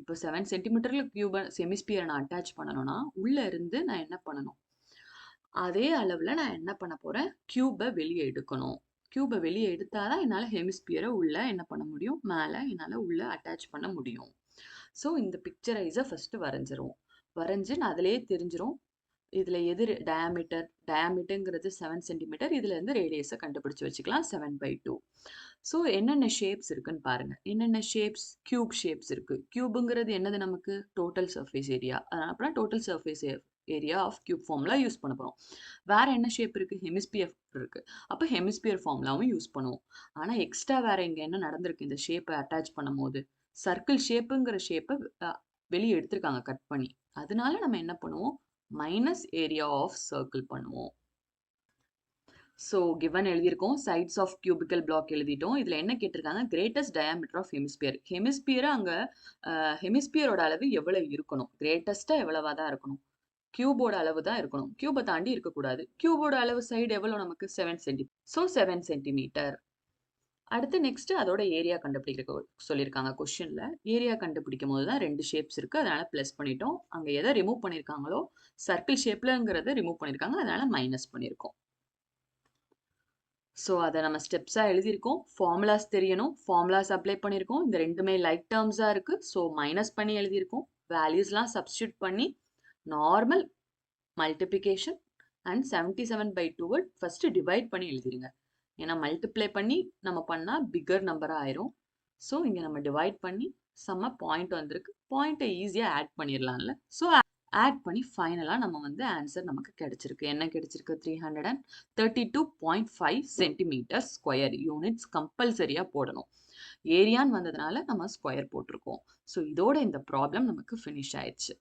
இப்போ 7 சென்டிமீட்டரில் கியூபை ஹெமிஸ்பியரை நான் அட்டாச் பண்ணணும்னா உள்ளே இருந்து நான் என்ன பண்ணணும்? அதே அளவில் நான் என்ன பண்ண போகிறேன்? கியூபை வெளியே எடுக்கணும். கியூபை வெளியே எடுத்தால் தான் என்னால் ஹெமிஸ்பியரை உள்ளே என்ன பண்ண முடியும்? மேலே என்னால் உள்ளே அட்டாச் பண்ண முடியும். ஸோ இந்த பிக்சரைஸை ஃபஸ்ட்டு வரைஞ்சிரும். வரைஞ்சி நான் அதிலேயே தெரிஞ்சிரும் இதில் எது டயாமீட்டருங்கிறது 7 சென்டிமீட்டர். இதுலேருந்து ரேடியஸை கண்டுபிடிச்சி வச்சுக்கலாம் 7/2. ஸோ என்னென்ன ஷேப்ஸ் இருக்குன்னு பாருங்கள். என்னென்ன ஷேப்ஸ்? கியூப் ஷேப்ஸ் இருக்குது. கியூபுங்கிறது என்னது? நமக்கு டோட்டல் சர்ஃபேஸ் ஏரியா. அப்புறம் total surface area of cube formula use பண்ண போகிறோம். வேறு என்ன ஷேப் இருக்குது? ஹெமிஸ்பியர் இருக்குது. அப்போ ஹெமிஸ்பியர் ஃபார்முலாவும் யூஸ் பண்ணுவோம். ஆனால் எக்ஸ்ட்ரா வேறு இங்கே என்ன நடந்திருக்கு? இந்த ஷேப்பை அட்டாச் பண்ணும் போது சர்க்கிள் ஷேப்புங்கிற ஷேப்பை வெளியே எடுத்திருக்காங்க கட் பண்ணி. அதனால நம்ம என்ன பண்ணுவோம்? மைனஸ் ஏரியா ஆஃப் சர்க்கிள் பண்ணுவோம். ஸோ கிவன் எழுதியிருக்கோம். சைட்ஸ் ஆஃப் கியூபிக்கல் பிளாக் எழுதிட்டோம். இதில் என்ன கேட்டிருக்காங்க? Greatest diameter of hemisphere. ஹெமிஸ்பியரை அங்கே ஹெமிஸ்பியரோட அளவு எவ்வளோ இருக்கணும்? கிரேட்டஸ்ட்டாக எவ்வளவா தான் இருக்கணும்? கியூபோட அளவு தான் இருக்கணும். கியூபை தாண்டி இருக்கக்கூடாது. கியூபோட அளவு சைடு எவ்வளோ நமக்கு? 7 சென்டிமீட்டர். So 7 centimetre. அடுத்து நெக்ஸ்ட் அதோட ஏரியா கண்டுபிடிக்க சொல்லியிருக்காங்க கொஸ்டின்ல. ஏரியா கண்டுபிடிக்கும் போது தான் 2 ஷேப்ஸ் இருக்கு. அதனால பிளஸ் பண்ணிட்டோம். அங்க எதை ரிமூவ் பண்ணிருக்காங்களோ சர்க்கிள் ஷேப்லங்கிறத ரிமூவ் பண்ணிருக்காங்க. அதனால மைனஸ் பண்ணியிருக்கோம். ஸோ அதை நம்ம ஸ்டெப்ஸாக எழுதியிருக்கோம். ஃபார்முலாஸ் தெரியணும். ஃபார்முலாஸ் அப்ளை பண்ணியிருக்கோம். இந்த ரெண்டுமே லைக் டேர்ம்ஸாக இருக்குது. ஸோ மைனஸ் பண்ணி எழுதியிருக்கோம். வேல்யூஸ்லாம் சப்ஸ்டியூட் பண்ணி normal multiplication and 77/2 first divide பண்ணி எழுதிருங்க. ஏன்னா மல்டிப்ளை பண்ணி நம்ம பண்ணால் பிக்கர் நம்பராக ஆயிரும். ஸோ இங்கே நம்ம டிவைட் பண்ணி செம்ம பாயிண்ட் வந்திருக்கு. பாயிண்ட்டை ஈஸியாக ஆட் பண்ணிடலாம்ல. ஸோ ஆட் பண்ணி ஃபைனலாக நம்ம வந்து ஆன்சர் நமக்கு கிடைச்சிருக்கு. என்ன கிடைச்சிருக்கு? 332.5 சென்டிமீட்டர் ஸ்கொயர். யூனிட்ஸ் கம்பல்சரியாக போடணும். ஏரியான்னு வந்ததுனால நம்ம ஸ்கொயர் போட்டிருக்கோம். ஸோ இதோட இந்த ப்ராப்ளம் நமக்கு ஃபினிஷ் ஆயிடுச்சு.